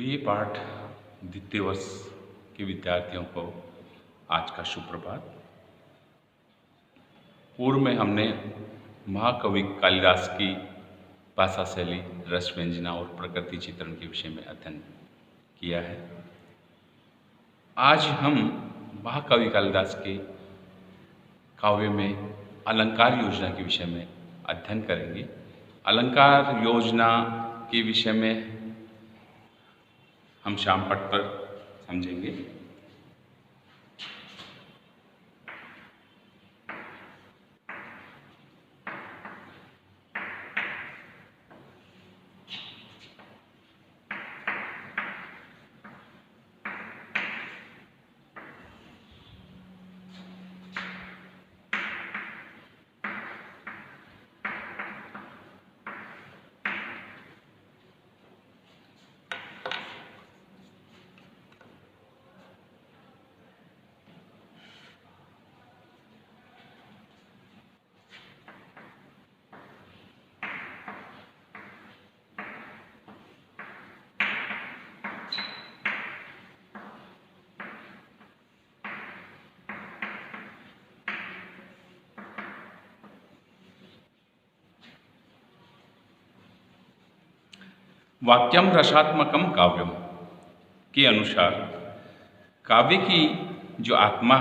BA पाठ द्वितीय वर्ष के विद्यार्थियों को आज का सुप्रभात। पूर्व में हमने महाकवि कालिदास की भाषा शैली, रस व्यंजना और प्रकृति चित्रण के विषय में अध्ययन किया है। आज हम महाकवि कालिदास के काव्य में अलंकार योजना के विषय में अध्ययन करेंगे। अलंकार योजना के विषय में हम शाम पट पर समझेंगे। वाक्यम रसात्मकम काव्यम के अनुसार काव्य की जो आत्मा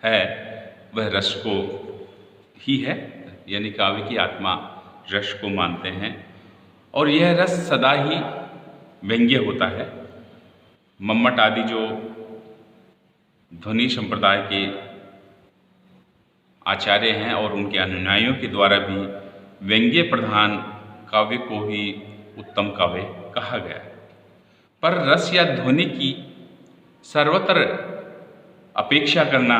है वह रस को ही है, यानी काव्य की आत्मा रस को मानते हैं और यह रस सदा ही व्यंग्य होता है। मम्मट आदि जो ध्वनि संप्रदाय के आचार्य हैं और उनके अनुयायियों के द्वारा भी व्यंग्य प्रधान काव्य को ही उत्तम काव्य कहा गया है। पर रस या ध्वनि की सर्वत्र अपेक्षा करना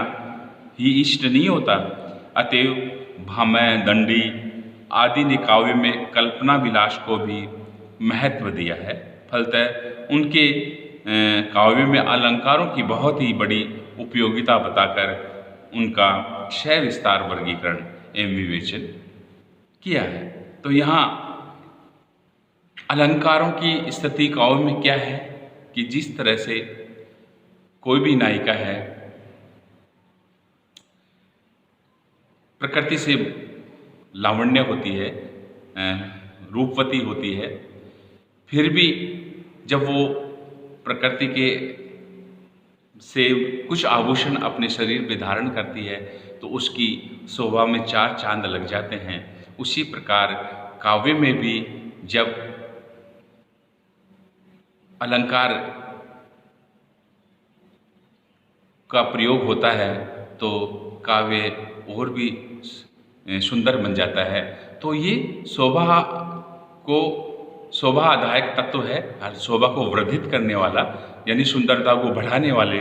ही इष्ट नहीं होता। अतएव भामह, दंडी आदि ने काव्य में कल्पना विलास को भी महत्व दिया है। फलतः उनके काव्य में अलंकारों की बहुत ही बड़ी उपयोगिता बताकर उनका क्षय विस्तार वर्गीकरण एवं विवेचन किया है। तो यहाँ अलंकारों की स्थिति काव्य में क्या है कि जिस तरह से कोई भी नायिका है प्रकृति से लावण्य होती है, रूपवती होती है, फिर भी जब वो प्रकृति के से कुछ आभूषण अपने शरीर पे धारण करती है तो उसकी शोभा में चार चांद लग जाते हैं। उसी प्रकार काव्य में भी जब अलंकार का प्रयोग होता है तो काव्य और भी सुंदर बन जाता है। तो ये शोभादायक तत्व है, शोभा को वर्धित करने वाला यानी सुंदरता को बढ़ाने वाले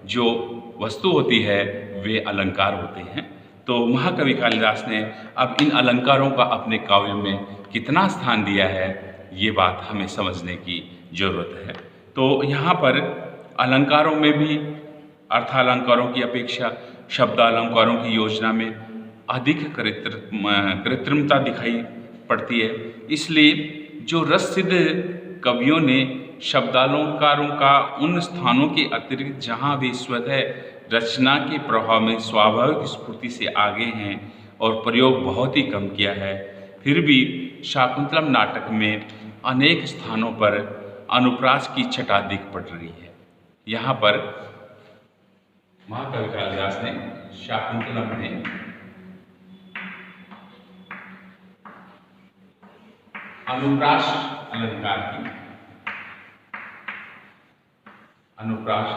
जो वस्तु होती है वे अलंकार होते हैं। तो महाकवि कालिदास ने अब इन अलंकारों का अपने काव्य में कितना स्थान दिया है ये बात हमें समझने की जरूरत है। तो यहाँ पर अलंकारों में भी अर्थालंकारों की अपेक्षा शब्दालंकारों की योजना में अधिक कृत्रिमता दिखाई पड़ती है। इसलिए जो रस सिद्ध कवियों ने शब्दालंकारों का उन स्थानों के अतिरिक्त जहाँ वे स्वतः रचना के प्रभाव में स्वाभाविक स्फूर्ति से आगे हैं और प्रयोग बहुत ही कम किया है, फिर भी शाकुंतलम नाटक में अनेक स्थानों पर अनुप्रास की छटा दिख पड़ रही है। यहाँ पर महाकवि कालिदास ने शाकुंतलम में अनुप्रास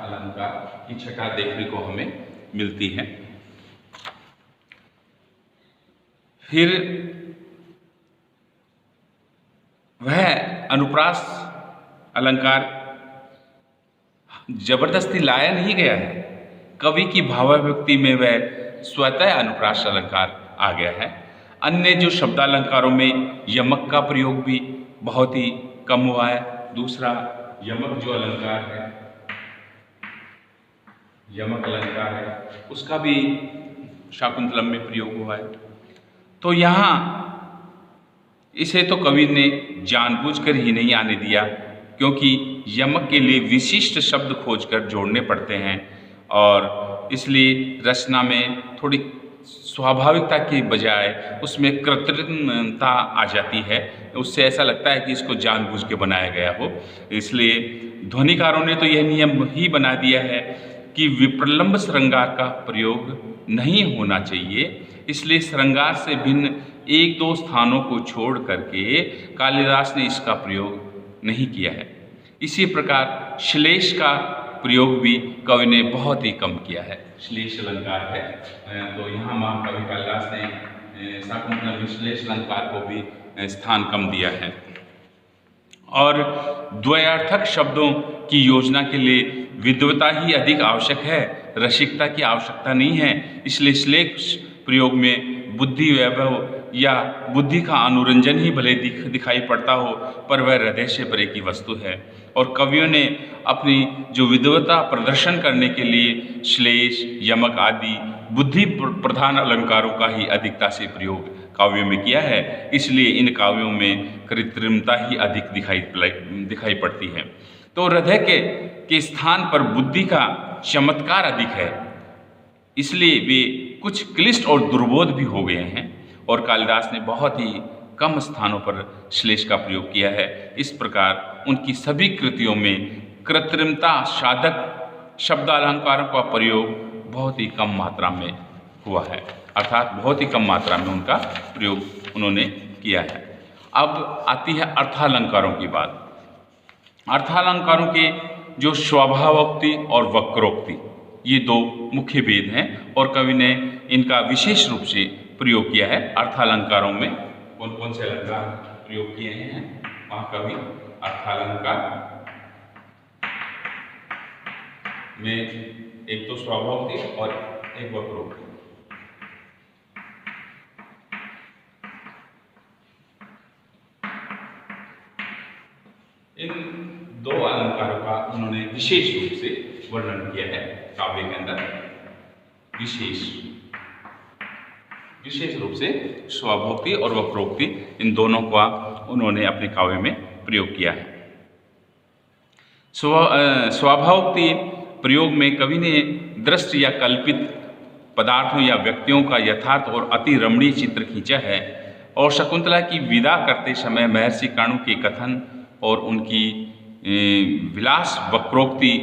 अलंकार की छटा देखने को हमें मिलती है। फिर वह अनुप्रास अलंकार जबरदस्ती लाया नहीं गया है, कवि की भावाभिव्यक्ति में वह स्वतः अनुप्रास अलंकार आ गया है। अन्य जो शब्दालंकारों में यमक का प्रयोग भी बहुत ही कम हुआ है। दूसरा यमक जो अलंकार है, यमक अलंकार है, उसका भी शाकुंतलम में प्रयोग हुआ है। तो यहाँ इसे तो कवि ने जानबूझकर ही नहीं आने दिया, क्योंकि यमक के लिए विशिष्ट शब्द खोजकर जोड़ने पड़ते हैं और इसलिए रचना में थोड़ी स्वाभाविकता के बजाय उसमें कृत्रिमता आ जाती है। उससे ऐसा लगता है कि इसको जानबूझ के बनाया गया हो। इसलिए ध्वनिकारों ने तो यह नियम ही बना दिया है कि विप्रलंब श्रृंगार का प्रयोग नहीं होना चाहिए। इसलिए श्रृंगार से भिन्न एक दो स्थानों को छोड़ करके कालिदास ने इसका प्रयोग नहीं किया है। इसी प्रकार श्लेष का प्रयोग भी कवि ने बहुत ही कम किया है। श्लेष अलंकार है, तो यहाँ महाकवि कालिदास ने शाकुंतल श्लेष अलंकार को भी स्थान कम दिया है। और द्वयार्थक शब्दों की योजना के लिए विद्वता ही अधिक आवश्यक है, रसिकता की आवश्यकता नहीं है। इसलिए श्लेष प्रयोग में बुद्धि वैभव या बुद्धि का अनुरंजन ही भले दिखाई पड़ता हो, पर वह हृदय से परे की वस्तु है। और कवियों ने अपनी जो विद्वता प्रदर्शन करने के लिए श्लेष, यमक आदि बुद्धि प्रधान अलंकारों का ही अधिकता से प्रयोग काव्यों में किया है। इसलिए इन काव्यों में कृत्रिमता ही अधिक दिखाई पड़ती है। तो हृदय के स्थान पर बुद्धि का चमत्कार अधिक है, इसलिए वे कुछ क्लिष्ट और दुर्बोध भी हो गए हैं। और कालिदास ने बहुत ही कम स्थानों पर श्लेष का प्रयोग किया है। इस प्रकार उनकी सभी कृतियों में कृत्रिमता साधक शब्दालंकारों का प्रयोग बहुत ही कम मात्रा में हुआ है, अर्थात बहुत ही कम मात्रा में उनका प्रयोग उन्होंने किया है। अब आती है अर्थालंकारों की बात। अर्थालंकारों के जो स्वभावोक्ति और वक्रोक्ति, ये दो मुख्य भेद हैं और कवि ने इनका विशेष रूप से प्रयोग किया है। अर्थालंकारों में कौन कौन से अलंकार प्रयोग किए हैं महाकवि? अर्थालंकार में एक तो स्वभावोक्ति और एक वक्रोक्ति। इन दो अलंकारों का उन्होंने विशेष रूप से वर्णन किया है काव्य के अंदर। विशेष रूप से स्वभावोक्ति और वक्रोक्ति, इन दोनों का उन्होंने अपने काव्य में प्रयोग किया है। स्वभावोक्ति प्रयोग में कवि ने दृष्ट या कल्पित पदार्थों या व्यक्तियों का यथार्थ और अति रमणीय चित्र खींचा है। और शकुंतला की विदा करते समय महर्षि कर्ण के कथन और उनकी विलास वक्रोक्ति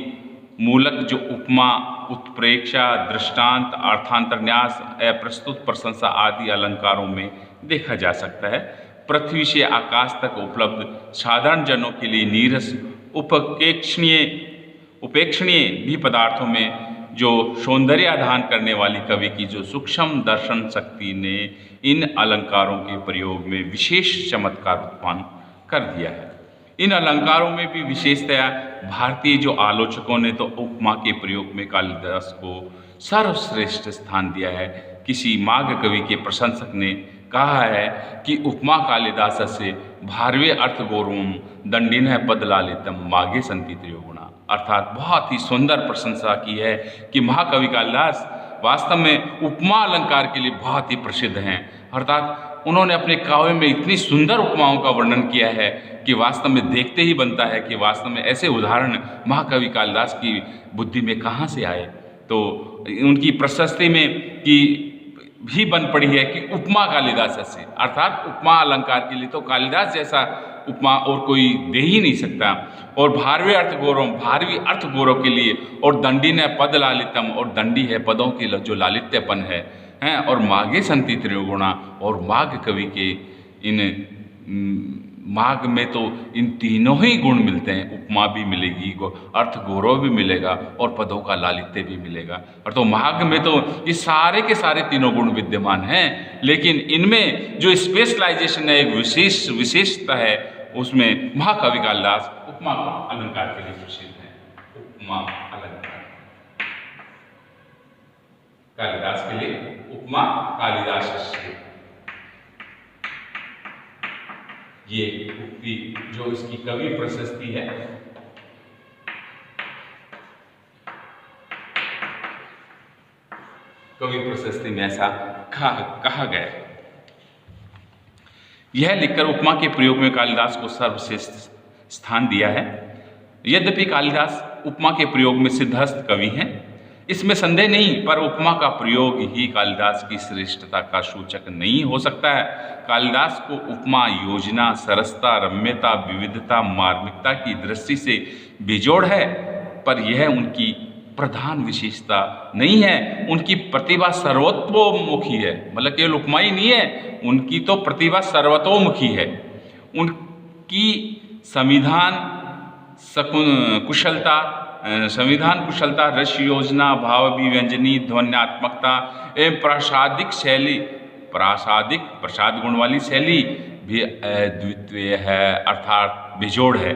मूलक जो उपमा, उत्प्रेक्षा, दृष्टांत, अर्थांतरन्यास, अप्रस्तुत प्रशंसा आदि अलंकारों में देखा जा सकता है। पृथ्वी से आकाश तक उपलब्ध साधारण जनों के लिए नीरस उपेक्षणीय भी पदार्थों में जो सौंदर्य आधान करने वाली कवि की जो सूक्ष्म दर्शन शक्ति ने इन अलंकारों के प्रयोग में विशेष चमत्कार उत्पन्न कर दिया है। इन अलंकारों में भी विशेषतया भारतीय जो आलोचकों ने तो उपमा के प्रयोग में कालिदास को सर्वश्रेष्ठ स्थान दिया है। किसी माघ कवि के प्रशंसक ने कहा है कि उपमा कालिदास से भारवे अर्थ गौरवम दंडिन पद लालितम माघे संति त्रयोगुणा, अर्थात बहुत ही सुंदर प्रशंसा की है कि महाकवि कालिदास वास्तव में उपमा अलंकार के लिए बहुत ही प्रसिद्ध हैं। अर्थात उन्होंने अपने काव्य में इतनी सुंदर उपमाओं का वर्णन किया है कि वास्तव में देखते ही बनता है कि वास्तव में ऐसे उदाहरण महाकवि कालिदास की बुद्धि में कहाँ से आए। तो उनकी प्रशस्ति में कि भी बन पड़ी है कि उपमा कालिदास से, अर्थात उपमा अलंकार के लिए तो कालिदास जैसा उपमा और कोई दे ही नहीं सकता। और भारवी अर्थ गौरव, भारवी अर्थ गौरव के लिए, और दंडी ने पद लालितम, और दंडी है पदों की जो लालित्यपन है हैं, और माघे संति त्रयोगुणा, और माघ कवि के इन माघ में तो इन तीनों ही गुण मिलते हैं। उपमा भी मिलेगी, अर्थ गौरव भी मिलेगा, और पदों का लालित्य भी मिलेगा। और तो माघ में तो ये सारे के सारे तीनों गुण विद्यमान हैं, लेकिन इनमें जो स्पेशलाइजेशन है, एक विशेषता है, उसमें महाकवि कालिदास उपमा अलंकार के लिए प्रसिद्ध है। उपमा अलंकार कालिदास के लिए, उपमा कालिदास से ये उक्ति जो इसकी कवि प्रशस्ति है, कवि प्रशस्ति में ऐसा कहा गया। यह लिखकर उपमा के प्रयोग में कालिदास को सर्वश्रेष्ठ स्थान दिया है। यद्यपि कालिदास उपमा के प्रयोग में सिद्धहस्त कवि हैं, इसमें संदेह नहीं, पर उपमा का प्रयोग ही कालिदास की श्रेष्ठता का सूचक नहीं हो सकता है। कालिदास को उपमा योजना, सरसता, रम्यता, विविधता, मार्मिकता की दृष्टि से बेजोड़ है, पर यह उनकी प्रधान विशेषता नहीं है। उनकी प्रतिभा सर्वतोमुखी है, मतलब केवल उपमा ही नहीं है, उनकी तो प्रतिभा सर्वतोमुखी है। उनकी संविधान कुशलता, रस योजना, भाव विव्यंजनी, ध्वन्यात्मकता एवं प्रसाद गुण वाली शैली भी अद्वितीय है, अर्थात बेजोड़ है।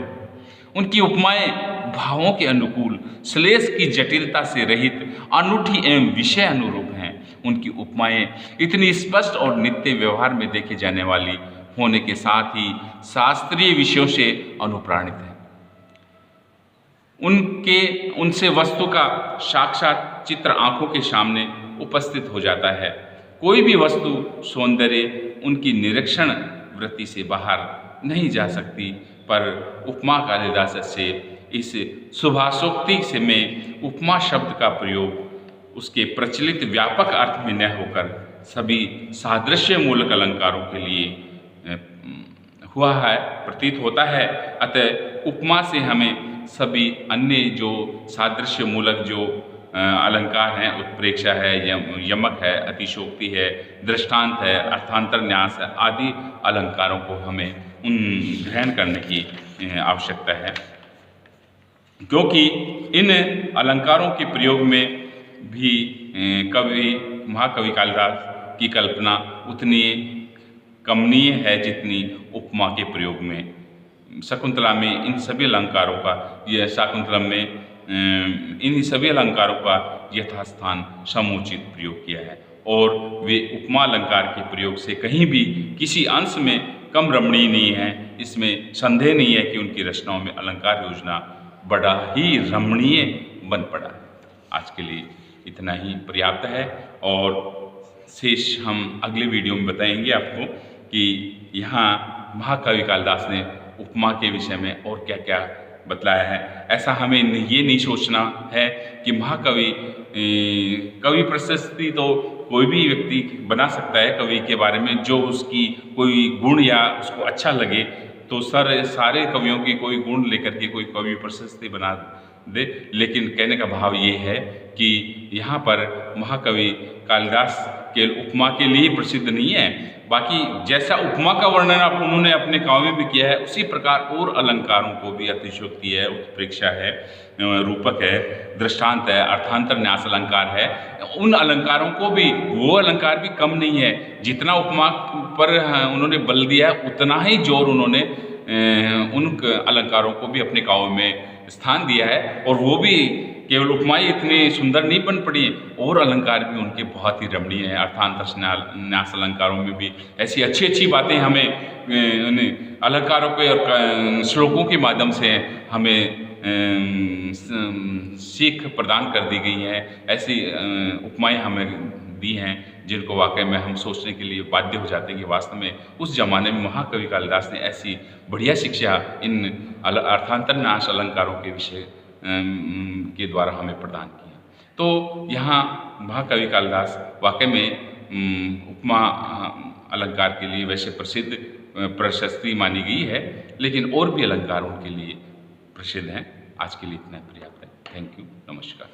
उनकी उपमाएं भावों के अनुकूल, श्लेष की जटिलता से रहित, अनूठी एवं विषय अनुरूप हैं। उनकी उपमाएं इतनी स्पष्ट और नित्य व्यवहार में देखे जाने वाली होने के साथ ही शास्त्रीय विषयों से अनुप्राणित हैं। उनसे वस्तु का साक्षात चित्र आंखों के सामने उपस्थित हो जाता है। कोई भी वस्तु सौंदर्य उनकी निरीक्षण वृत्ति से बाहर नहीं जा सकती, पर उपमा कालिदास से इस सुभाषोक्ति से में उपमा शब्द का प्रयोग उसके प्रचलित व्यापक अर्थ में न होकर सभी सादृश्य मूलक अलंकारों के लिए हुआ है, प्रतीत होता है। अतः उपमा से हमें सभी अन्य जो सादृश्य मूलक जो अलंकार हैं, उत्प्रेक्षा है, यमक है, अतिशोक्ति है, दृष्टांत है, अर्थांतर न्यास है, आदि अलंकारों को हमें ग्रहण करने की आवश्यकता है, क्योंकि इन अलंकारों के प्रयोग में भी महाकवि कालिदास की कल्पना उतनी कमनीय है जितनी उपमा के प्रयोग में। शकुंतला में इन सभी अलंकारों का इन सभी अलंकारों का यथास्थान समुचित प्रयोग किया है, और वे उपमा अलंकार के प्रयोग से कहीं भी किसी अंश में कम रमणीय नहीं है। इसमें संदेह नहीं है कि उनकी रचनाओं में अलंकार योजना बड़ा ही रमणीय बन पड़ा। आज के लिए इतना ही पर्याप्त है, और शेष हम अगले वीडियो में बताएंगे आपको कि यहाँ महाकवि कालिदास ने उपमा के विषय में और क्या क्या बतलाया है। ऐसा हमें ये नहीं सोचना है कि कवि प्रशस्ति तो कोई भी व्यक्ति बना सकता है कवि के बारे में, जो उसकी कोई गुण या उसको अच्छा लगे तो सारे कवियों की कोई गुण लेकर के कोई कवि प्रशस्ति बना दे। लेकिन कहने का भाव ये है कि यहाँ पर महाकवि कालिदास के उपमा के लिए प्रसिद्ध नहीं है, बाकी जैसा उपमा का वर्णन उन्होंने अपने काव्य में भी किया है, उसी प्रकार और अलंकारों को भी अतिशयोक्ति है, उत्प्रेक्षा है, रूपक है, दृष्टांत है, अर्थांतर न्यास अलंकार है, उन अलंकारों को भी, वो अलंकार भी कम नहीं है। जितना उपमा पर उन्होंने बल दिया है उतना ही जोर उन्होंने उन अलंकारों को भी अपने काव्य में स्थान दिया है, और वो भी केवल उपमाएं इतनी सुंदर नहीं बन पड़ी, और अलंकार भी उनके बहुत ही रमणीय हैं। अर्थांतर न्यास अलंकारों में भी ऐसी अच्छी अच्छी बातें हमें अलंकारों के और श्लोकों के माध्यम से हमें सीख प्रदान कर दी गई हैं। ऐसी उपमाएं हमें दी हैं जिनको वाकई में हम सोचने के लिए बाध्य हो जाते हैं कि वास्तव में उस जमाने में महाकवि कालिदास ने ऐसी बढ़िया शिक्षा इन अर्थांतर न्यास अलंकारों के विषय के द्वारा हमें प्रदान किया। तो यहाँ महाकवि कालिदास वाकई में उपमा अलंकार के लिए वैसे प्रसिद्ध प्रशस्ति मानी गई है, लेकिन और भी अलंकार उनके लिए प्रसिद्ध हैं। आज के लिए इतना पर्याप्त है। थैंक यू, नमस्कार।